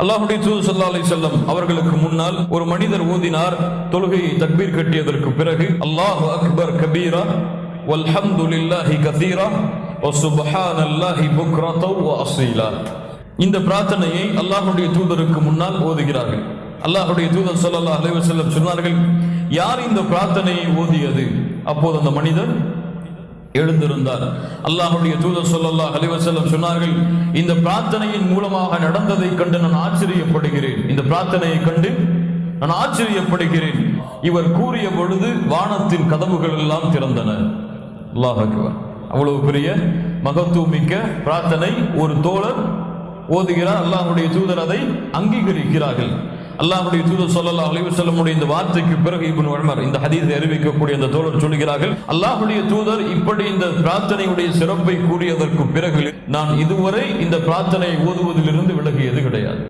அல்லாஹ்வுடைய தூதர் ஸல்லல்லாஹு அலைஹி வஸல்லம் அவர்களுக்கு முன்னால் ஒரு மனிதர் ஓதினார். தொழுகையை தக்பீர் கட்டியதற்கு பிறகு அல்லாஹு அக்பர் கபீரா வல்ஹம்துலில்லாஹி கஸீரா வசுப்ஹானல்லாஹி புக்ரத்தன் வ அஸீலா. இந்த பிரார்த்தனையை அல்லாஹ்வுடைய தூதருக்கு முன்னால் ஓதுகிறார்கள். அல்லாஹ்வுடைய தூதர் ஸல்லல்லாஹு அலைஹி வஸல்லம் சொன்னார்கள், யார் இந்த பிரார்த்தனையை ஓதியது? அப்போது அந்த மனிதர் எழுந்திருந்தார். அல்லாஹ்வுடைய தூதர் ஸல்லல்லாஹு அலைஹி வஸல்லம் சொன்னார்கள், இந்த பிரார்த்தனையின் மூலமாக நடந்ததை கண்டு நான் ஆச்சரியப்படுகிறேன். இந்த பிரார்த்தனையை கண்டு நான் ஆச்சரியப்படுகிறேன். இவர் கூறிய பொழுது வானத்தின் கதவுகள் எல்லாம் திறந்தன. அல்லாஹ் அக்பர். அவ்வளவு பெரிய மகத்துவமிக்க பிரார்த்தனை ஒரு தோழர் ஓதுகிறார். அல்லாஹ்வுடைய தூதர் அதை அங்கீகரிக்கிறார்கள். அல்லாஹ்வுடைய தூதர் ஸல்லல்லாஹு அலைஹி வஸல்லம் இந்த வார்த்தைக்கு பிறகு இப்னு உமர் இந்த ஹதீஸை அறிவிக்கக்கூடிய அந்த தோழர் சொல்கிறார்கள், அல்லாஹ்வுடைய தூதர் இப்படி இந்த பிரார்த்தனையுடைய சிறப்பை கூறியதற்கு பிறகு நான் இதுவரை இந்த பிரார்த்தனையை ஓதுவதிலிருந்து விலகியது கிடையாது.